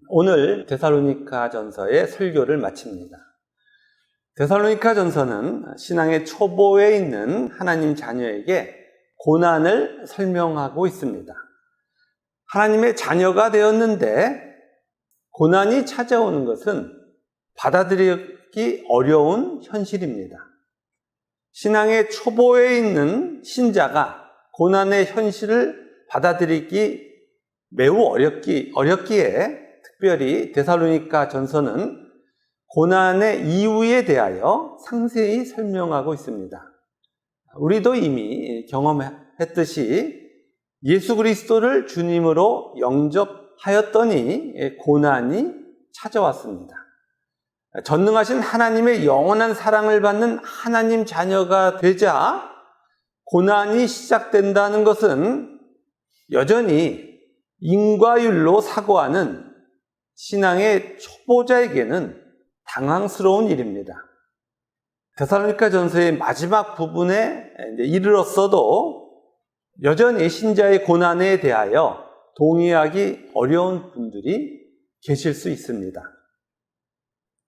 오늘 데살로니가전서의 설교를 마칩니다. 데살로니가전서는 신앙의 초보에 있는 하나님 자녀에게 고난을 설명하고 있습니다. 하나님의 자녀가 되었는데 고난이 찾아오는 것은 받아들이기 어려운 현실입니다. 신앙의 초보에 있는 신자가 고난의 현실을 받아들이기 매우 어렵기에 특별히 데살로니가 전서는 고난의 이유에 대하여 상세히 설명하고 있습니다. 우리도 이미 경험했듯이 예수 그리스도를 주님으로 영접하였더니 고난이 찾아왔습니다. 전능하신 하나님의 영원한 사랑을 받는 하나님 자녀가 되자 고난이 시작된다는 것은 여전히 인과율로 사고하는 신앙의 초보자에게는 당황스러운 일입니다. 데살로니가 전서의 마지막 부분에 이르렀어도 여전히 신자의 고난에 대하여 동의하기 어려운 분들이 계실 수 있습니다.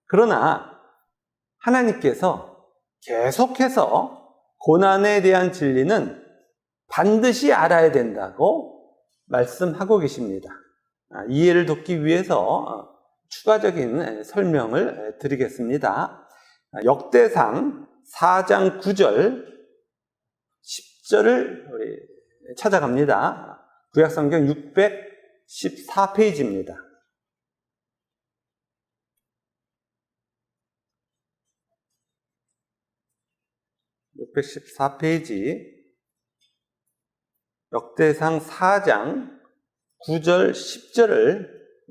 그러나 하나님께서 계속해서 고난에 대한 진리는 반드시 알아야 된다고 말씀하고 계십니다. 이해를 돕기 위해서 추가적인 설명을 드리겠습니다. 역대상 4장 9절 10절을 우리 찾아갑니다. 구약성경 614페이지입니다. 614페이지 역대상 4장 9절 10절을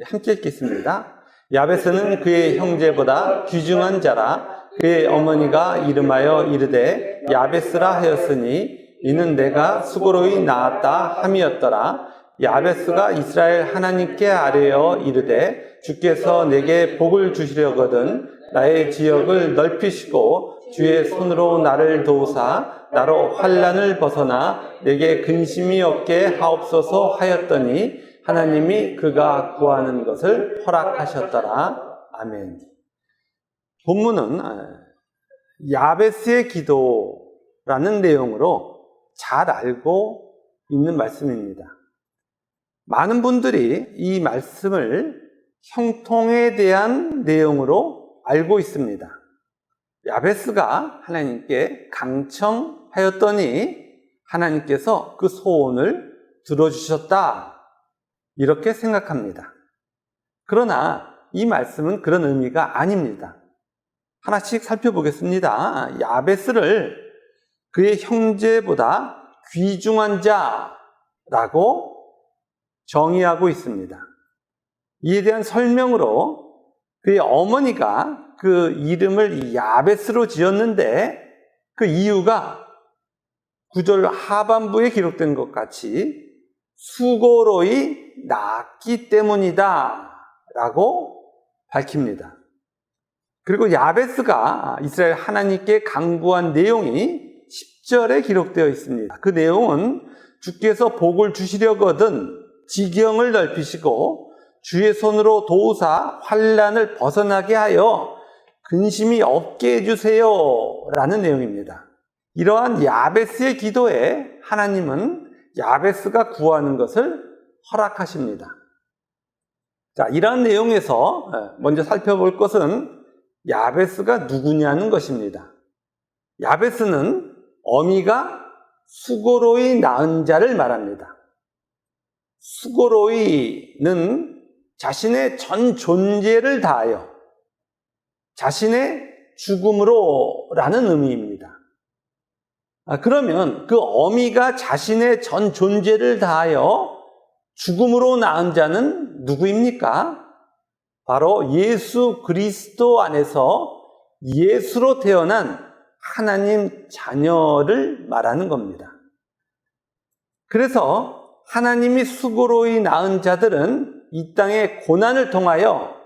함께 읽겠습니다. 야베스는 그의 형제보다 귀중한 자라. 그의 어머니가 이름하여 이르되 야베스라 하였으니 이는 내가 수고로이 낳았다 함이었더라. 야베스가 이스라엘 하나님께 아뢰어 이르되 주께서 내게 복을 주시려거든 나의 지역을 넓히시고 주의 손으로 나를 도우사 나로 환난을 벗어나 내게 근심이 없게 하옵소서 하였더니 하나님이 그가 구하는 것을 허락하셨더라. 아멘. 본문은 야베스의 기도라는 내용으로 잘 알고 있는 말씀입니다. 많은 분들이 이 말씀을 형통에 대한 내용으로 알고 있습니다. 야베스가 하나님께 강청하였더니 하나님께서 그 소원을 들어주셨다. 이렇게 생각합니다. 그러나 이 말씀은 그런 의미가 아닙니다. 하나씩 살펴보겠습니다. 야베스를 그의 형제보다 귀중한 자라고 정의하고 있습니다. 이에 대한 설명으로 그의 어머니가 그 이름을 야베스로 지었는데 그 이유가 9절 하반부에 기록된 것 같이 수고로이 낳았기 때문이다 라고 밝힙니다. 그리고 야베스가 이스라엘 하나님께 간구한 내용이 10절에 기록되어 있습니다. 그 내용은 주께서 복을 주시려거든 지경을 넓히시고 주의 손으로 도우사 환난을 벗어나게 하여 근심이 없게 해주세요 라는 내용입니다. 이러한 야베스의 기도에 하나님은 야베스가 구하는 것을 허락하십니다. 자, 이러한 내용에서 먼저 살펴볼 것은 야베스가 누구냐는 것입니다. 야베스는 어미가 수고로이 낳은 자를 말합니다. 수고로이는 자신의 전 존재를 다하여 자신의 죽음으로 라는 의미입니다. 그러면 그 어미가 자신의 전 존재를 다하여 죽음으로 낳은 자는 누구입니까? 바로 예수 그리스도 안에서 예수로 태어난 하나님 자녀를 말하는 겁니다. 그래서 하나님이 수고로이 낳은 자들은 이 땅의 고난을 통하여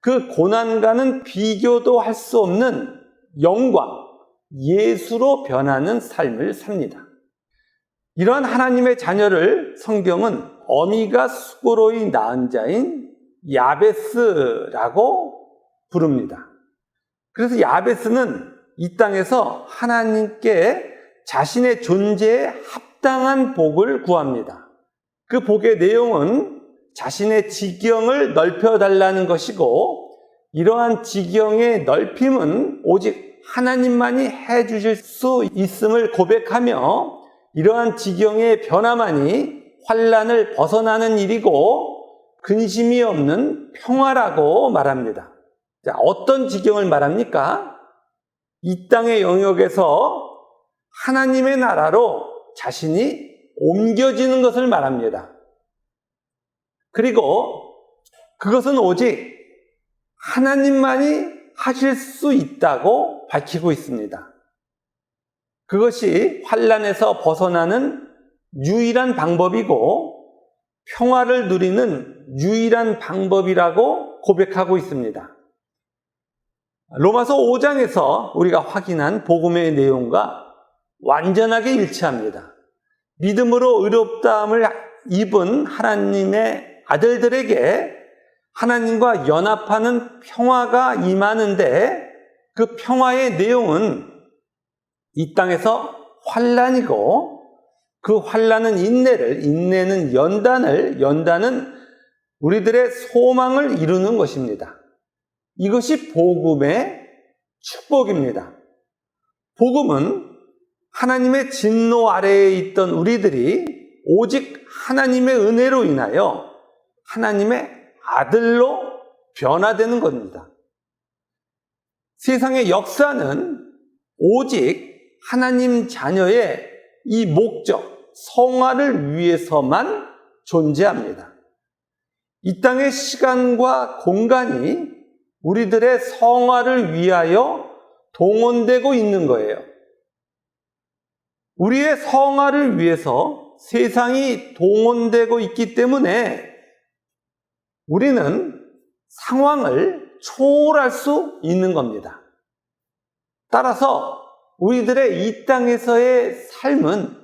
그 고난과는 비교도 할 수 없는 영광, 예수로 변하는 삶을 삽니다. 이러한 하나님의 자녀를 성경은 어미가 수고로이 낳은 자인 야베스라고 부릅니다. 그래서 야베스는 이 땅에서 하나님께 자신의 존재에 합당한 복을 구합니다. 그 복의 내용은 자신의 지경을 넓혀달라는 것이고, 이러한 지경의 넓힘은 오직 하나님만이 해주실 수 있음을 고백하며, 이러한 지경의 변화만이 환난을 벗어나는 일이고 근심이 없는 평화라고 말합니다. 자, 어떤 지경을 말합니까? 이 땅의 영역에서 하나님의 나라로 자신이 옮겨지는 것을 말합니다. 그리고 그것은 오직 하나님만이 하실 수 있다고 밝히고 있습니다. 그것이 환난에서 벗어나는 유일한 방법이고 평화를 누리는 유일한 방법이라고 고백하고 있습니다. 로마서 5장에서 우리가 확인한 복음의 내용과 완전하게 일치합니다. 믿음으로 의롭다함을 입은 하나님의 아들들에게 하나님과 연합하는 평화가 임하는데, 그 평화의 내용은 이 땅에서 환난이고, 그 환난은 인내는 연단은 우리들의 소망을 이루는 것입니다. 이것이 복음의 축복입니다. 복음은 하나님의 진노 아래에 있던 우리들이 오직 하나님의 은혜로 인하여 하나님의 아들로 변화되는 겁니다. 세상의 역사는 오직 하나님 자녀의 이 목적, 성화를 위해서만 존재합니다. 이 땅의 시간과 공간이 우리들의 성화를 위하여 동원되고 있는 거예요. 우리의 성화를 위해서 세상이 동원되고 있기 때문에 우리는 상황을 초월할 수 있는 겁니다. 따라서 우리들의 이 땅에서의 삶은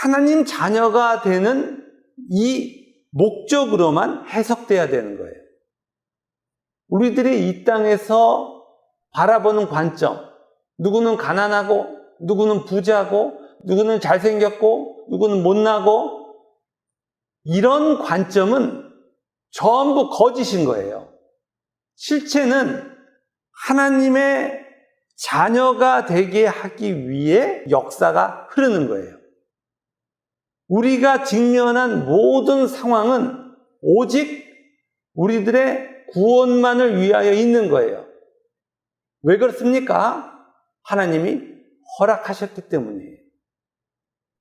하나님 자녀가 되는 이 목적으로만 해석돼야 되는 거예요. 우리들이 이 땅에서 바라보는 관점, 누구는 가난하고, 누구는 부자고, 누구는 잘생겼고, 누구는 못나고, 이런 관점은 전부 거짓인 거예요. 실체는 하나님의 자녀가 되게 하기 위해 역사가 흐르는 거예요. 우리가 직면한 모든 상황은 오직 우리들의 구원만을 위하여 있는 거예요. 왜 그렇습니까? 하나님이 허락하셨기 때문이에요.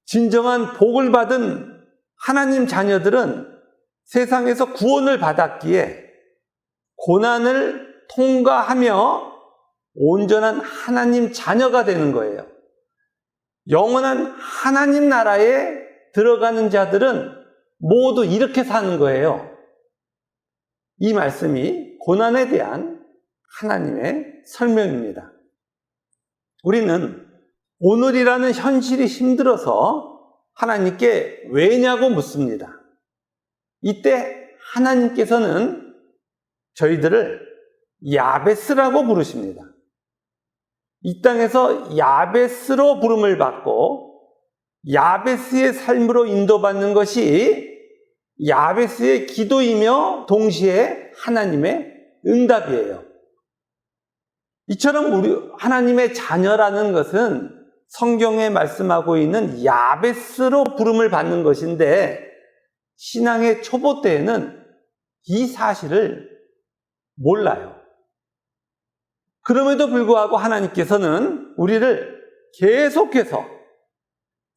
진정한 복을 받은 하나님 자녀들은 세상에서 구원을 받았기에 고난을 통과하며 온전한 하나님 자녀가 되는 거예요. 영원한 하나님 나라에 들어가는 자들은 모두 이렇게 사는 거예요. 이 말씀이 고난에 대한 하나님의 설명입니다. 우리는 오늘이라는 현실이 힘들어서 하나님께 왜냐고 묻습니다. 이때 하나님께서는 저희들을 야베스라고 부르십니다. 이 땅에서 야베스로 부름을 받고 야베스의 삶으로 인도받는 것이 야베스의 기도이며 동시에 하나님의 응답이에요. 이처럼 우리 하나님의 자녀라는 것은 성경에 말씀하고 있는 야베스로 부름을 받는 것인데, 신앙의 초보 때에는 이 사실을 몰라요. 그럼에도 불구하고 하나님께서는 우리를 계속해서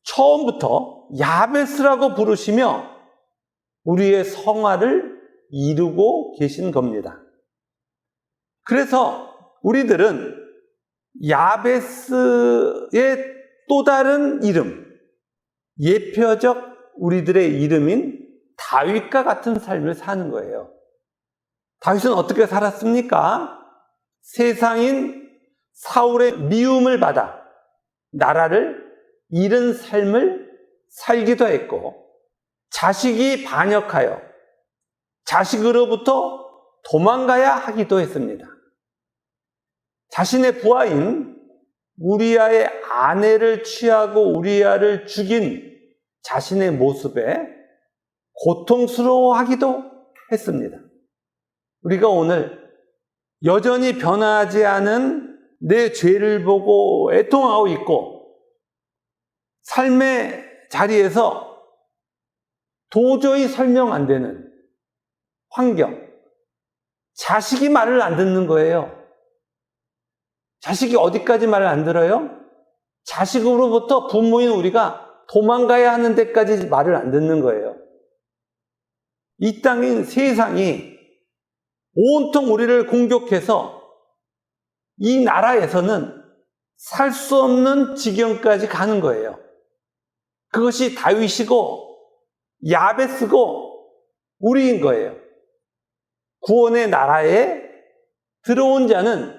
처음부터 야베스라고 부르시며 우리의 성화를 이루고 계신 겁니다. 그래서 우리들은 야베스의 또 다른 이름, 예표적 우리들의 이름인 다윗과 같은 삶을 사는 거예요. 다윗은 어떻게 살았습니까? 세상인 사울의 미움을 받아 나라를 잃은 삶을 살기도 했고, 자식이 반역하여 자식으로부터 도망가야 하기도 했습니다. 자신의 부하인 우리아의 아내를 취하고 우리아를 죽인 자신의 모습에 고통스러워하기도 했습니다. 우리가 오늘 여전히 변하지 않은 내 죄를 보고 애통하고 있고 삶의 자리에서 도저히 설명 안 되는 환경, 자식이 말을 안 듣는 거예요. 자식이 어디까지 말을 안 들어요? 자식으로부터 부모인 우리가 도망가야 하는 데까지 말을 안 듣는 거예요. 이 땅인 세상이 온통 우리를 공격해서 이 나라에서는 살 수 없는 지경까지 가는 거예요. 그것이 다윗이고 야베스고 우리인 거예요. 구원의 나라에 들어온 자는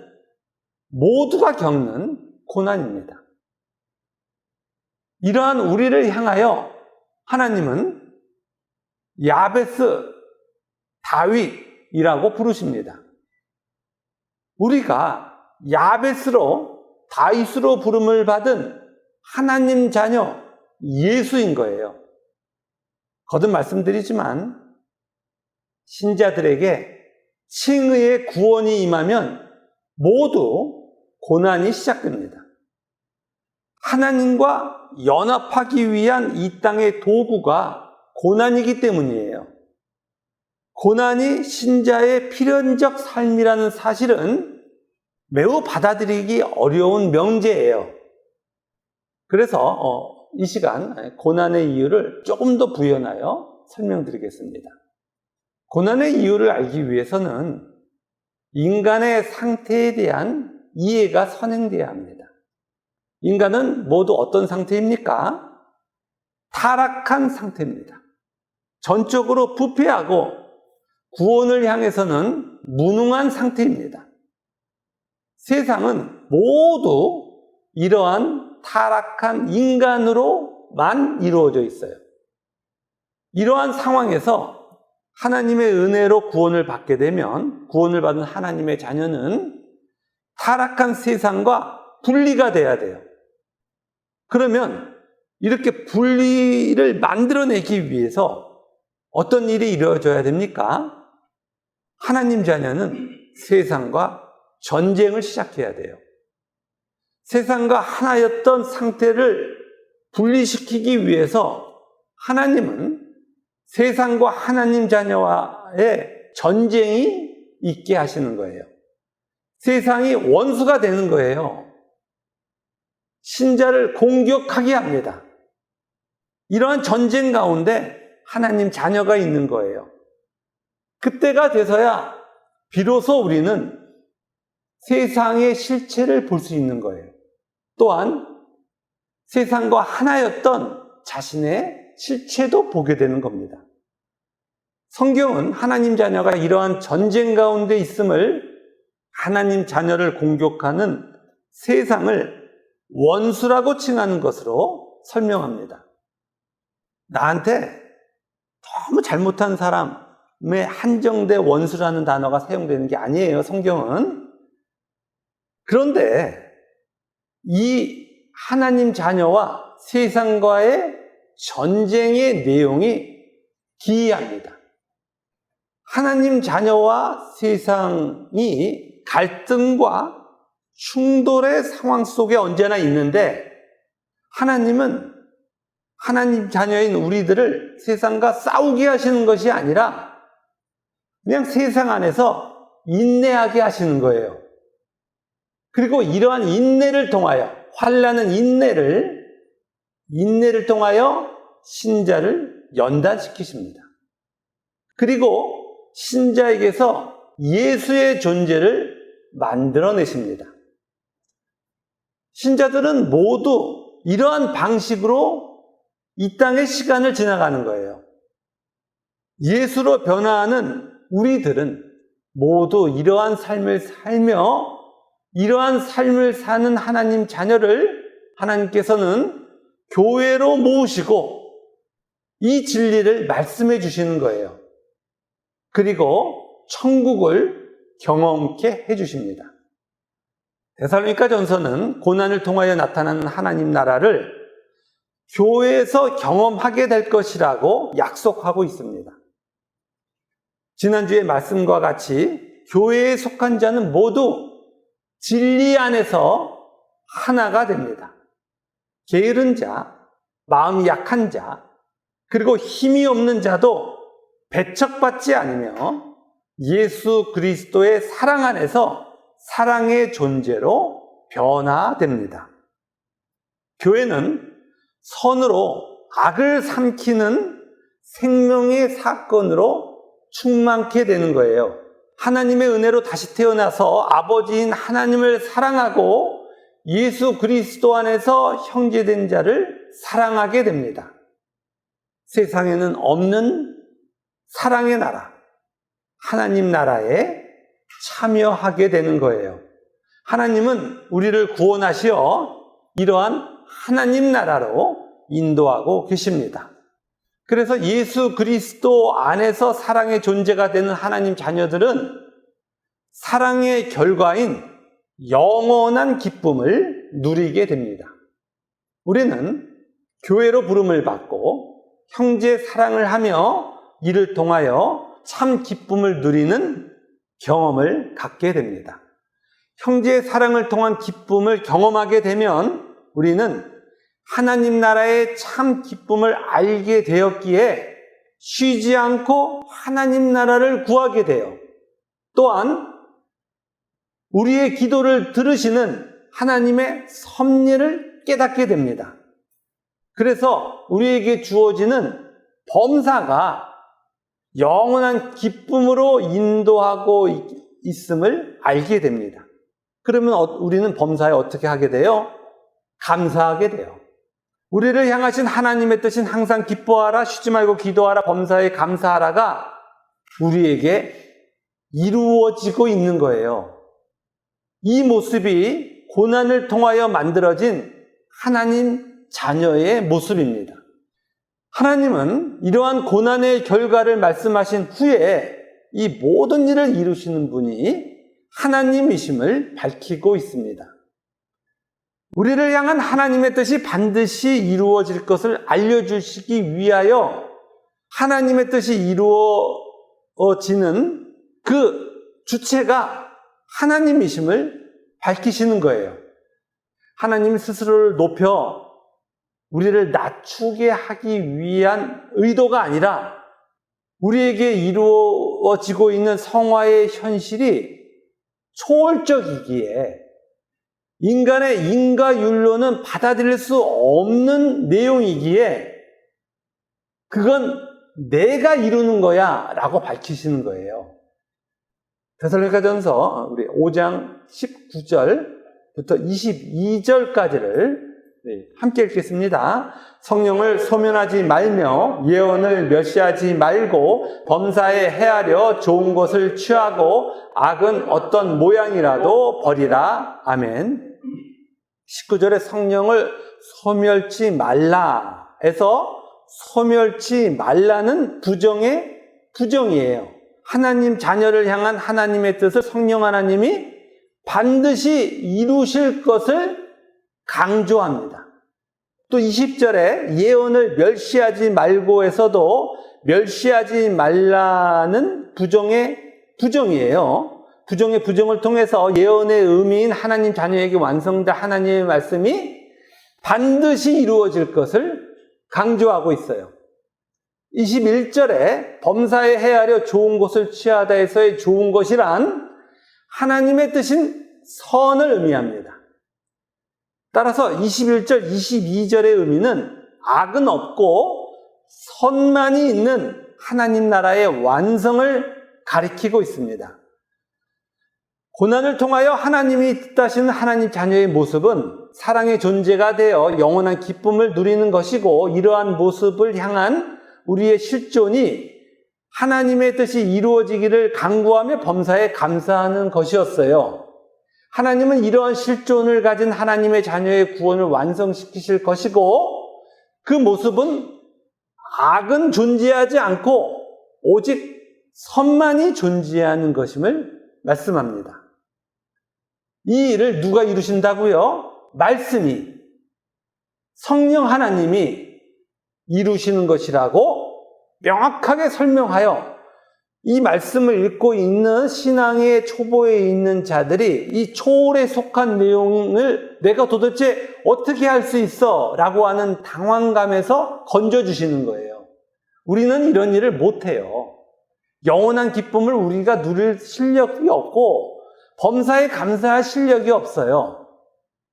모두가 겪는 고난입니다. 이러한 우리를 향하여 하나님은 야베스 다윗이라고 부르십니다. 우리가 야베스로 다윗으로 부름을 받은 하나님 자녀 예수인 거예요. 거듭 말씀드리지만 신자들에게 칭의의 구원이 임하면 모두 고난이 시작됩니다. 하나님과 연합하기 위한 이 땅의 도구가 고난이기 때문이에요. 고난이 신자의 필연적 삶이라는 사실은 매우 받아들이기 어려운 명제예요. 그래서 이 시간 고난의 이유를 조금 더 부연하여 설명드리겠습니다. 고난의 이유를 알기 위해서는 인간의 상태에 대한 이해가 선행되어야 합니다. 인간은 모두 어떤 상태입니까? 타락한 상태입니다. 전적으로 부패하고 구원을 향해서는 무능한 상태입니다. 세상은 모두 이러한 타락한 인간으로만 이루어져 있어요. 이러한 상황에서 하나님의 은혜로 구원을 받게 되면 구원을 받은 하나님의 자녀는 타락한 세상과 분리가 돼야 돼요. 그러면 이렇게 분리를 만들어내기 위해서 어떤 일이 이루어져야 됩니까? 하나님 자녀는 세상과 전쟁을 시작해야 돼요. 세상과 하나였던 상태를 분리시키기 위해서 하나님은 세상과 하나님 자녀와의 전쟁이 있게 하시는 거예요. 세상이 원수가 되는 거예요. 신자를 공격하게 합니다. 이러한 전쟁 가운데 하나님 자녀가 있는 거예요. 그때가 돼서야 비로소 우리는 세상의 실체를 볼 수 있는 거예요. 또한 세상과 하나였던 자신의 실체도 보게 되는 겁니다. 성경은 하나님 자녀가 이러한 전쟁 가운데 있음을 하나님 자녀를 공격하는 세상을 원수라고 칭하는 것으로 설명합니다. 나한테 너무 잘못한 사람의 한정된 원수라는 단어가 사용되는 게 아니에요, 성경은. 그런데 이 하나님 자녀와 세상과의 전쟁의 내용이 기이합니다. 하나님 자녀와 세상이 갈등과 충돌의 상황 속에 언제나 있는데 하나님은 하나님 자녀인 우리들을 세상과 싸우게 하시는 것이 아니라 그냥 세상 안에서 인내하게 하시는 거예요. 그리고 이러한 인내를 통하여 환난은 인내를 통하여 신자를 연단시키십니다. 그리고 신자에게서 예수의 존재를 만들어내십니다. 신자들은 모두 이러한 방식으로 이 땅의 시간을 지나가는 거예요. 예수로 변화하는 우리들은 모두 이러한 삶을 살며 이러한 삶을 사는 하나님 자녀를 하나님께서는 교회로 모으시고 이 진리를 말씀해 주시는 거예요. 그리고 천국을 경험케 해주십니다. 데살로니가전서는 고난을 통하여 나타나는 하나님 나라를 교회에서 경험하게 될 것이라고 약속하고 있습니다. 지난주의 말씀과 같이 교회에 속한 자는 모두 진리 안에서 하나가 됩니다. 게으른 자, 마음이 약한 자, 그리고 힘이 없는 자도 배척받지 않으며 예수 그리스도의 사랑 안에서 사랑의 존재로 변화됩니다. 교회는 선으로 악을 삼키는 생명의 사건으로 충만케 되는 거예요. 하나님의 은혜로 다시 태어나서 아버지인 하나님을 사랑하고 예수 그리스도 안에서 형제된 자를 사랑하게 됩니다. 세상에는 없는 사랑의 나라, 하나님 나라에 참여하게 되는 거예요. 하나님은 우리를 구원하시어 이러한 하나님 나라로 인도하고 계십니다. 그래서 예수 그리스도 안에서 사랑의 존재가 되는 하나님 자녀들은 사랑의 결과인 영원한 기쁨을 누리게 됩니다. 우리는 교회로 부름을 받고 형제 사랑을 하며 이를 통하여 참 기쁨을 누리는 경험을 갖게 됩니다. 형제의 사랑을 통한 기쁨을 경험하게 되면 우리는 하나님 나라의 참 기쁨을 알게 되었기에 쉬지 않고 하나님 나라를 구하게 돼요. 또한 우리의 기도를 들으시는 하나님의 섭리를 깨닫게 됩니다. 그래서 우리에게 주어지는 범사가 영원한 기쁨으로 인도하고 있음을 알게 됩니다. 그러면 우리는 범사에 어떻게 하게 돼요? 감사하게 돼요. 우리를 향하신 하나님의 뜻은 항상 기뻐하라, 쉬지 말고 기도하라, 범사에 감사하라가 우리에게 이루어지고 있는 거예요. 이 모습이 고난을 통하여 만들어진 하나님 자녀의 모습입니다. 하나님은 이러한 고난의 결과를 말씀하신 후에 이 모든 일을 이루시는 분이 하나님이심을 밝히고 있습니다. 우리를 향한 하나님의 뜻이 반드시 이루어질 것을 알려주시기 위하여 하나님의 뜻이 이루어지는 그 주체가 하나님이심을 밝히시는 거예요. 하나님 스스로를 높여 우리를 낮추게 하기 위한 의도가 아니라 우리에게 이루어지고 있는 성화의 현실이 초월적이기에 인간의 인과윤로는 받아들일 수 없는 내용이기에 그건 내가 이루는 거야 라고 밝히시는 거예요. 데살로니가전서 우리 5장 19절부터 22절까지를 함께 읽겠습니다. 성령을 소멸하지 말며 예언을 멸시하지 말고 범사에 헤아려 좋은 것을 취하고 악은 어떤 모양이라도 버리라. 아멘. 19절에 성령을 소멸치 말라 해서 소멸치 말라는 부정의 부정이에요. 하나님 자녀를 향한 하나님의 뜻을 성령 하나님이 반드시 이루실 것을 강조합니다. 또 20절에 예언을 멸시하지 말고 해서도 멸시하지 말라는 부정의 부정이에요. 부정의 부정을 통해서 예언의 의미인 하나님 자녀에게 완성된 하나님의 말씀이 반드시 이루어질 것을 강조하고 있어요. 21절에 범사에 헤아려 좋은 것을 취하다 해서의 좋은 것이란 하나님의 뜻인 선을 의미합니다. 따라서 21절, 22절의 의미는 악은 없고 선만이 있는 하나님 나라의 완성을 가리키고 있습니다. 고난을 통하여 하나님이 뜻하시는 하나님 자녀의 모습은 사랑의 존재가 되어 영원한 기쁨을 누리는 것이고 이러한 모습을 향한 우리의 실존이 하나님의 뜻이 이루어지기를 간구하며 범사에 감사하는 것이었어요. 하나님은 이러한 실존을 가진 하나님의 자녀의 구원을 완성시키실 것이고 그 모습은 악은 존재하지 않고 오직 선만이 존재하는 것임을 말씀합니다. 이 일을 누가 이루신다고요? 말씀이, 성령 하나님이 이루시는 것이라고 명확하게 설명하여 이 말씀을 읽고 있는 신앙의 초보에 있는 자들이 이 초월에 속한 내용을 내가 도대체 어떻게 할 수 있어? 라고 하는 당황감에서 건져주시는 거예요. 우리는 이런 일을 못해요. 영원한 기쁨을 우리가 누릴 실력이 없고 범사에 감사할 실력이 없어요.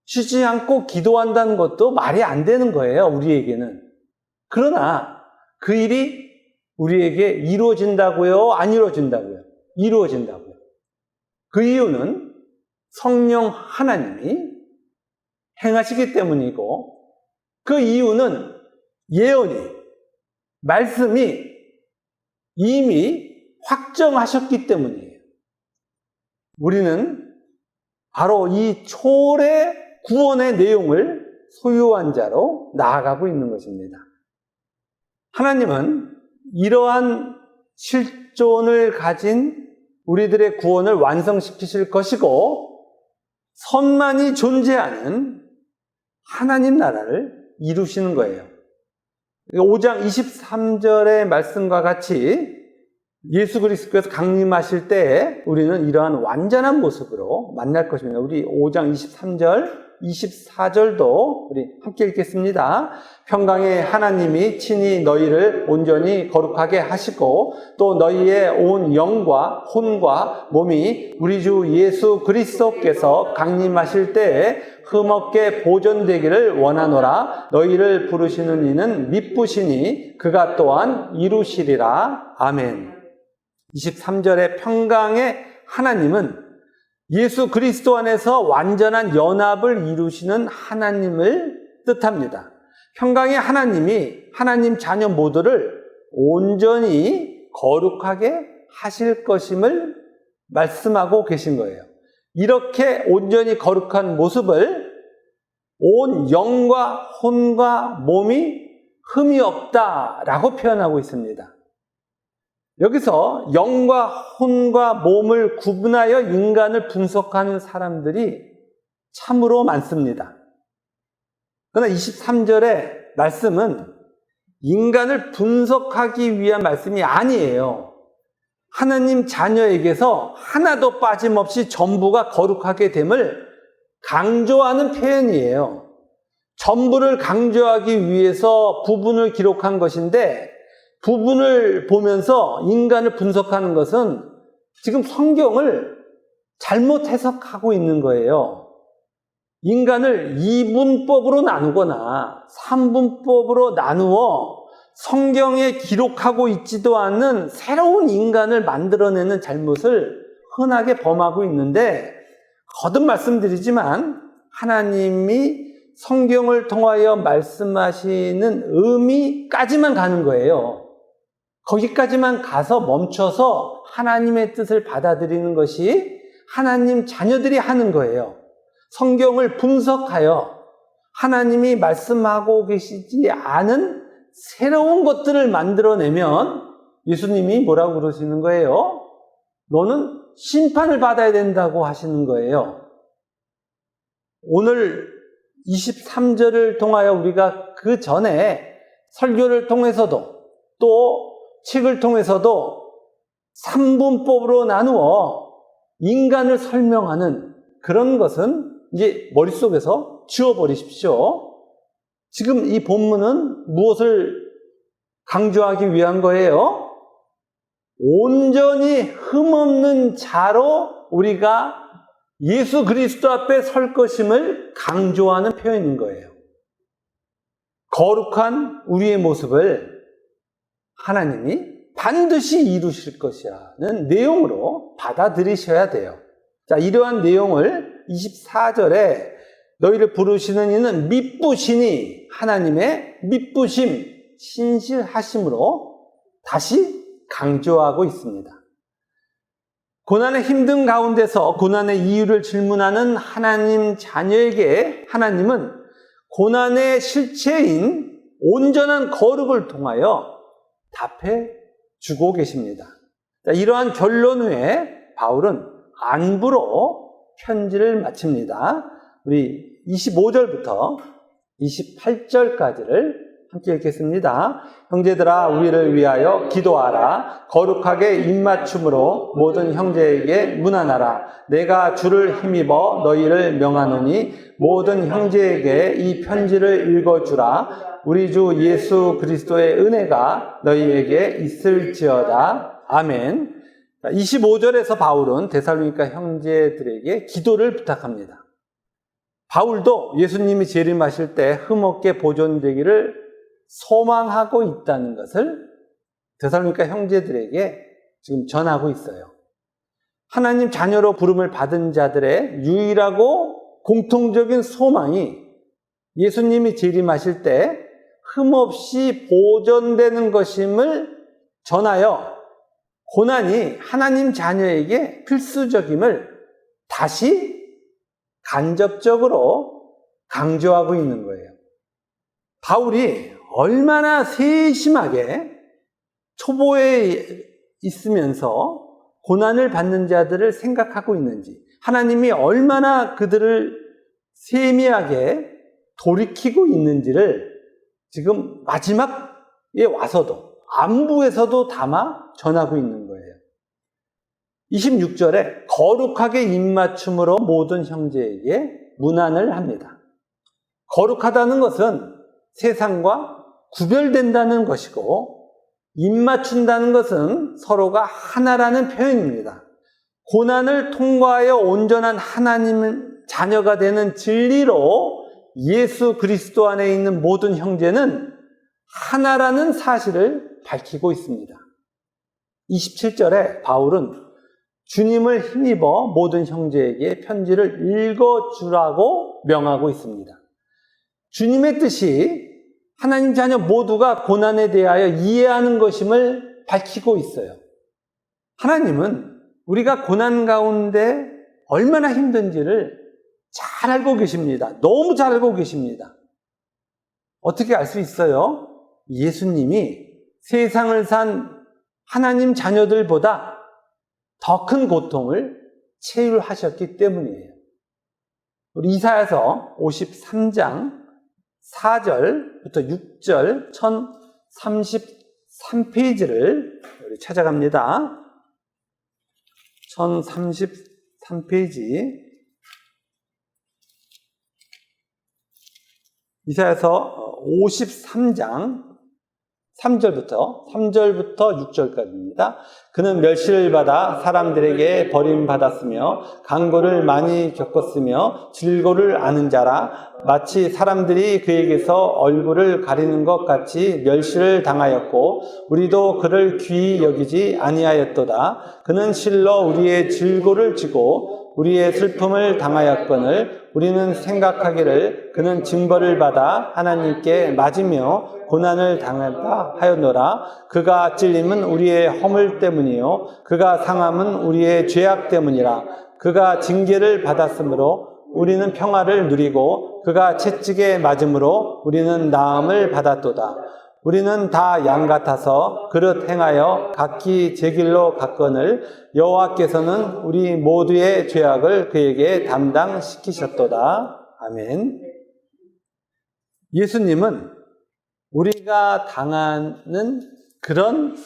쉬지 않고 기도한다는 것도 말이 안 되는 거예요, 우리에게는. 그러나 그 일이 우리에게 이루어진다고요? 안 이루어진다고요? 이루어진다고요. 그 이유는 성령 하나님이 행하시기 때문이고, 그 이유는 예언이, 말씀이 이미 확정하셨기 때문이에요. 우리는 바로 이 초월의 구원의 내용을 소유한 자로 나아가고 있는 것입니다. 하나님은 이러한 실존을 가진 우리들의 구원을 완성시키실 것이고, 선만이 존재하는 하나님 나라를 이루시는 거예요. 5장 23절의 말씀과 같이 예수 그리스도께서 강림하실 때에 우리는 이러한 완전한 모습으로 만날 것입니다. 우리 5장 23절, 24절도 우리 함께 읽겠습니다. 평강의 하나님이 친히 너희를 온전히 거룩하게 하시고 또 너희의 온 영과 혼과 몸이 우리 주 예수 그리스도께서 강림하실 때에 흠없게 보존되기를 원하노라. 너희를 부르시는 이는 미쁘시니 그가 또한 이루시리라. 아멘. 23절의 평강의 하나님은 예수 그리스도 안에서 완전한 연합을 이루시는 하나님을 뜻합니다. 평강의 하나님이 하나님 자녀 모두를 온전히 거룩하게 하실 것임을 말씀하고 계신 거예요. 이렇게 온전히 거룩한 모습을 온 영과 혼과 몸이 흠이 없다라고 표현하고 있습니다. 여기서 영과 혼과 몸을 구분하여 인간을 분석하는 사람들이 참으로 많습니다. 그러나 23절의 말씀은 인간을 분석하기 위한 말씀이 아니에요. 하나님 자녀에게서 하나도 빠짐없이 전부가 거룩하게 됨을 강조하는 표현이에요. 전부를 강조하기 위해서 부분을 기록한 것인데, 부분을 보면서 인간을 분석하는 것은 지금 성경을 잘못 해석하고 있는 거예요. 인간을 2분법으로 나누거나 3분법으로 나누어 성경에 기록하고 있지도 않는 새로운 인간을 만들어내는 잘못을 흔하게 범하고 있는데, 거듭 말씀드리지만 하나님이 성경을 통하여 말씀하시는 의미까지만 가는 거예요. 거기까지만 가서 멈춰서 하나님의 뜻을 받아들이는 것이 하나님 자녀들이 하는 거예요. 성경을 분석하여 하나님이 말씀하고 계시지 않은 새로운 것들을 만들어내면 예수님이 뭐라고 그러시는 거예요? 너는 심판을 받아야 된다고 하시는 거예요. 오늘 23절을 통하여 우리가 그 전에 설교를 통해서도 또 책을 통해서도 3분법으로 나누어 인간을 설명하는 그런 것은 이제 머릿속에서 지워버리십시오. 지금 이 본문은 무엇을 강조하기 위한 거예요? 온전히 흠없는 자로 우리가 예수 그리스도 앞에 설 것임을 강조하는 표현인 거예요. 거룩한 우리의 모습을 하나님이 반드시 이루실 것이라는 내용으로 받아들이셔야 돼요. 자, 이러한 내용을 24절에 너희를 부르시는 이는 미쁘시니 하나님의 미쁘심, 신실하심으로 다시 강조하고 있습니다. 고난의 힘든 가운데서 고난의 이유를 질문하는 하나님 자녀에게 하나님은 고난의 실체인 온전한 거룩을 통하여 답해 주고 계십니다. 이러한 결론 후에 바울은 안부로 편지를 마칩니다. 우리 25절부터 28절까지를 함께 읽겠습니다. 형제들아, 우리를 위하여 기도하라. 거룩하게 입맞춤으로 모든 형제에게 문안하라. 내가 주를 힘입어 너희를 명하노니 모든 형제에게 이 편지를 읽어주라. 우리 주 예수 그리스도의 은혜가 너희에게 있을지어다. 아멘. 25절에서 바울은 데살로니가 형제들에게 기도를 부탁합니다. 바울도 예수님이 재림하실 때 흠없게 보존되기를 소망하고 있다는 것을 데살로니가 형제들에게 지금 전하고 있어요. 하나님 자녀로 부름을 받은 자들의 유일하고 공통적인 소망이 예수님이 재림하실 때 흠없이 보존되는 것임을 전하여 고난이 하나님 자녀에게 필수적임을 다시 간접적으로 강조하고 있는 거예요. 바울이 얼마나 세심하게 초보에 있으면서 고난을 받는 자들을 생각하고 있는지, 하나님이 얼마나 그들을 세미하게 돌이키고 있는지를 지금 마지막에 와서도 안부에서도 담아 전하고 있는 거예요. 26절에 거룩하게 입맞춤으로 모든 형제에게 문안을 합니다. 거룩하다는 것은 세상과 구별된다는 것이고, 입맞춘다는 것은 서로가 하나라는 표현입니다. 고난을 통과하여 온전한 하나님 자녀가 되는 진리로 예수 그리스도 안에 있는 모든 형제는 하나라는 사실을 밝히고 있습니다. 27절에 바울은 주님을 힘입어 모든 형제에게 편지를 읽어주라고 명하고 있습니다. 주님의 뜻이 하나님 자녀 모두가 고난에 대하여 이해하는 것임을 밝히고 있어요. 하나님은 우리가 고난 가운데 얼마나 힘든지를 잘 알고 계십니다. 너무 잘 알고 계십니다. 어떻게 알 수 있어요? 예수님이 세상을 산 하나님 자녀들보다 더 큰 고통을 체휼하셨기 때문이에요. 우리 이사야서 53장 4절부터 6절 1033페이지를 우리 찾아갑니다. 1033페이지 이사야서 53장 3절부터 6절까지입니다. 그는 멸시를 받아 사람들에게 버림받았으며 강고를 많이 겪었으며 질고를 아는 자라. 마치 사람들이 그에게서 얼굴을 가리는 것 같이 멸시를 당하였고 우리도 그를 귀히 여기지 아니하였도다. 그는 실로 우리의 질고를 지고 우리의 슬픔을 당하였거늘 우리는 생각하기를 그는 징벌을 받아 하나님께 맞으며 고난을 당한다 하였노라. 그가 찔림은 우리의 허물 때문이요 그가 상함은 우리의 죄악 때문이라. 그가 징계를 받았으므로 우리는 평화를 누리고 그가 채찍에 맞음으로 우리는 나음을 받았도다. 우리는 다 양 같아서 그릇 행하여 각기 제 길로 갔거늘 여호와께서는 우리 모두의 죄악을 그에게 담당시키셨도다. 아멘. 예수님은 우리가 당하는 그런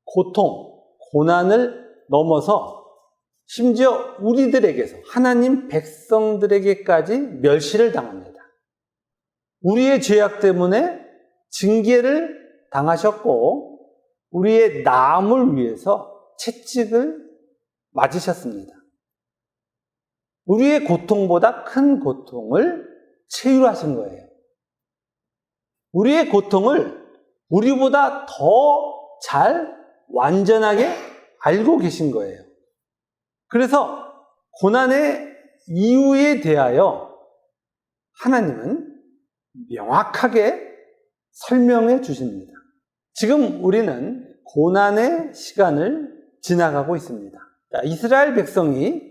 고통, 고난을 넘어서 심지어 우리들에게서 하나님 백성들에게까지 멸시를 당합니다. 우리의 죄악 때문에 징계를 당하셨고 우리의 나음을 위해서 채찍을 맞으셨습니다. 우리의 고통보다 큰 고통을 체휼하신 거예요. 우리의 고통을 우리보다 더 잘 완전하게 알고 계신 거예요. 그래서 고난의 이유에 대하여 하나님은 명확하게 설명해 주십니다. 지금 우리는 고난의 시간을 지나가고 있습니다. 자, 이스라엘 백성이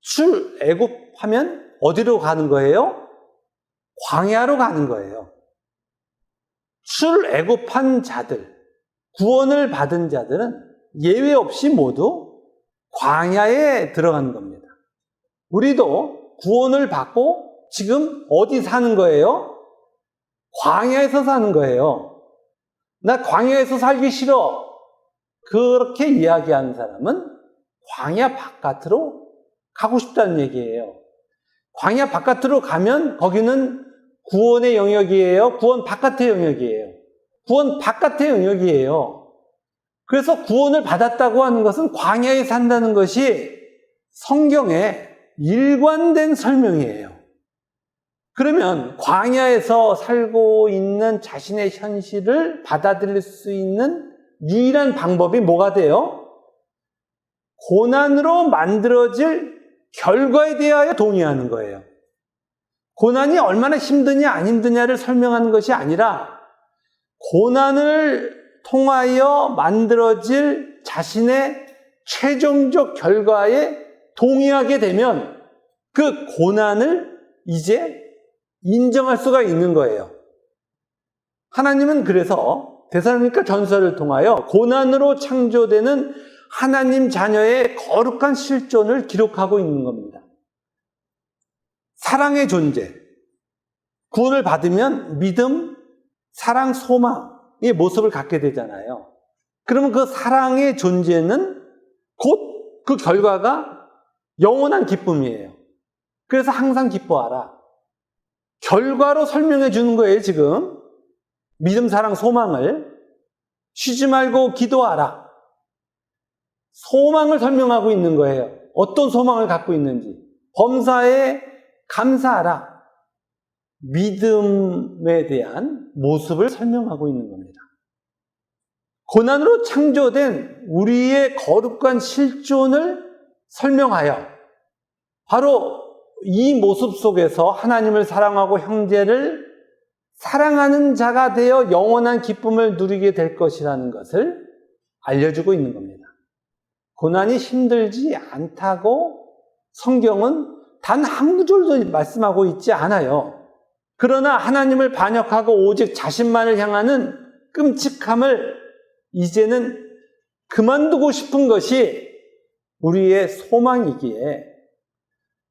출애굽하면 어디로 가는 거예요? 광야로 가는 거예요. 출애굽한 자들, 구원을 받은 자들은 예외 없이 모두 광야에 들어간 겁니다. 우리도 구원을 받고 지금 어디 사는 거예요? 광야에서 사는 거예요. 나 광야에서 살기 싫어. 그렇게 이야기하는 사람은 광야 바깥으로 가고 싶다는 얘기예요. 광야 바깥으로 가면 거기는 구원의 영역이에요? 구원 바깥의 영역이에요? 구원 바깥의 영역이에요. 그래서 구원을 받았다고 하는 것은 광야에 산다는 것이 성경의 일관된 설명이에요. 그러면 광야에서 살고 있는 자신의 현실을 받아들일 수 있는 유일한 방법이 뭐가 돼요? 고난으로 만들어질 결과에 대하여 동의하는 거예요. 고난이 얼마나 힘드냐 안 힘드냐를 설명하는 것이 아니라 고난을 통하여 만들어질 자신의 최종적 결과에 동의하게 되면 그 고난을 이제 인정할 수가 있는 거예요. 하나님은 그래서 데살로니가 전서를 통하여 고난으로 창조되는 하나님 자녀의 거룩한 실존을 기록하고 있는 겁니다. 사랑의 존재, 구원을 받으면 믿음, 사랑, 소망의 모습을 갖게 되잖아요. 그러면 그 사랑의 존재는 곧 그 결과가 영원한 기쁨이에요. 그래서 항상 기뻐하라. 결과로 설명해 주는 거예요, 지금. 믿음, 사랑, 소망을 쉬지 말고 기도하라. 소망을 설명하고 있는 거예요. 어떤 소망을 갖고 있는지. 범사에 감사하라. 믿음에 대한 모습을 설명하고 있는 겁니다. 고난으로 창조된 우리의 거룩한 실존을 설명하여 바로 이 모습 속에서 하나님을 사랑하고 형제를 사랑하는 자가 되어 영원한 기쁨을 누리게 될 것이라는 것을 알려주고 있는 겁니다. 고난이 힘들지 않다고 성경은 단 한 구절도 말씀하고 있지 않아요. 그러나 하나님을 반역하고 오직 자신만을 향하는 끔찍함을 이제는 그만두고 싶은 것이 우리의 소망이기에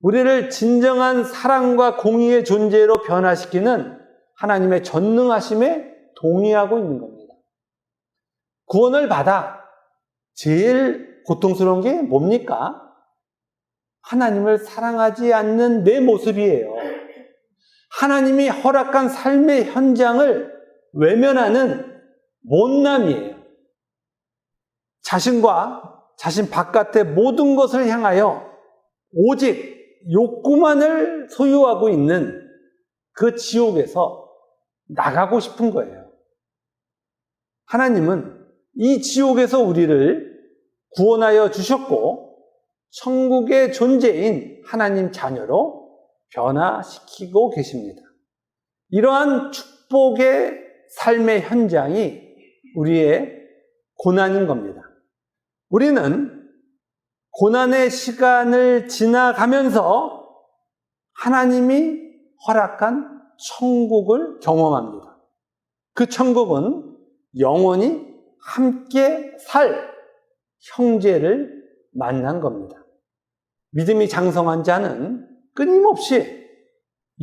우리를 진정한 사랑과 공의의 존재로 변화시키는 하나님의 전능하심에 동의하고 있는 겁니다. 구원을 받아 제일 고통스러운 게 뭡니까? 하나님을 사랑하지 않는 내 모습이에요. 하나님이 허락한 삶의 현장을 외면하는 못남이에요. 자신과 자신 바깥의 모든 것을 향하여 오직 욕구만을 소유하고 있는 그 지옥에서 나가고 싶은 거예요. 하나님은 이 지옥에서 우리를 구원하여 주셨고 천국의 존재인 하나님 자녀로 변화시키고 계십니다. 이러한 축복의 삶의 현장이 우리의 고난인 겁니다. 우리는 고난의 시간을 지나가면서 하나님이 허락한 천국을 경험합니다. 그 천국은 영원히 함께 살 형제를 만난 겁니다. 믿음이 장성한 자는 끊임없이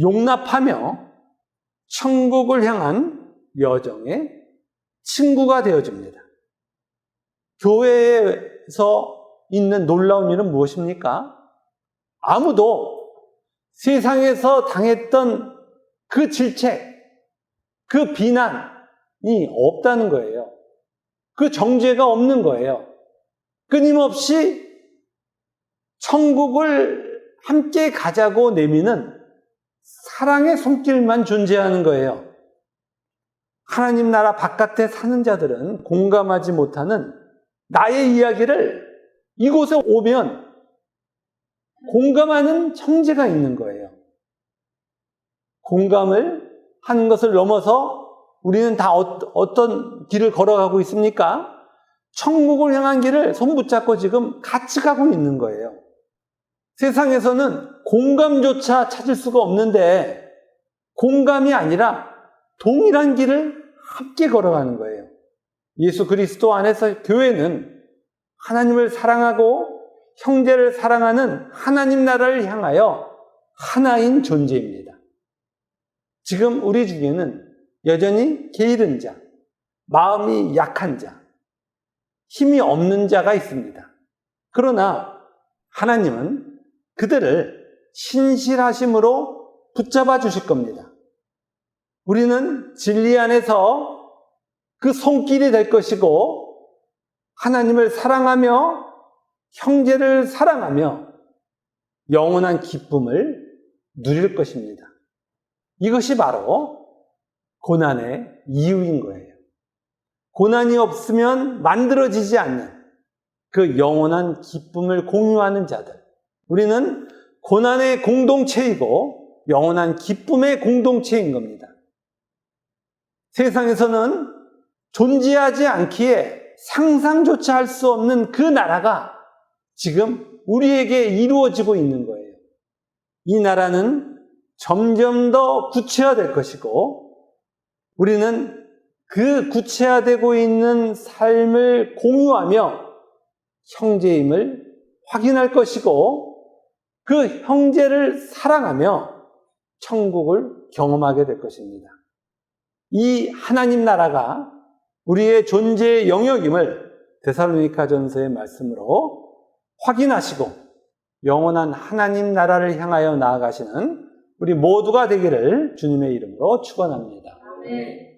용납하며 천국을 향한 여정의 친구가 되어줍니다. 교회에서 있는 놀라운 일은 무엇입니까? 아무도 세상에서 당했던 그 질책, 그 비난이 없다는 거예요. 그 정죄가 없는 거예요. 끊임없이 천국을 함께 가자고 내미는 사랑의 손길만 존재하는 거예요. 하나님 나라 바깥에 사는 자들은 공감하지 못하는 나의 이야기를 이곳에 오면 공감하는 형제가 있는 거예요. 공감을 하는 것을 넘어서 우리는 다 어떤 길을 걸어가고 있습니까? 천국을 향한 길을 손붙잡고 지금 같이 가고 있는 거예요. 세상에서는 공감조차 찾을 수가 없는데 공감이 아니라 동일한 길을 함께 걸어가는 거예요. 예수 그리스도 안에서 교회는 하나님을 사랑하고 형제를 사랑하는 하나님 나라를 향하여 하나인 존재입니다. 지금 우리 중에는 여전히 게으른 자, 마음이 약한 자, 힘이 없는 자가 있습니다. 그러나 하나님은 그들을 신실하심으로 붙잡아 주실 겁니다. 우리는 진리 안에서 그 손길이 될 것이고 하나님을 사랑하며 형제를 사랑하며 영원한 기쁨을 누릴 것입니다. 이것이 바로 고난의 이유인 거예요. 고난이 없으면 만들어지지 않는 그 영원한 기쁨을 공유하는 자들. 우리는 고난의 공동체이고 영원한 기쁨의 공동체인 겁니다. 세상에서는 존재하지 않기에 상상조차 할 수 없는 그 나라가 지금 우리에게 이루어지고 있는 거예요. 이 나라는 점점 더 구체화될 것이고 우리는 그 구체화되고 있는 삶을 공유하며 형제임을 확인할 것이고 그 형제를 사랑하며 천국을 경험하게 될 것입니다. 이 하나님 나라가 우리의 존재의 영역임을 데살로니가전서의 말씀으로 확인하시고 영원한 하나님 나라를 향하여 나아가시는 우리 모두가 되기를 주님의 이름으로 축원합니다. 아멘.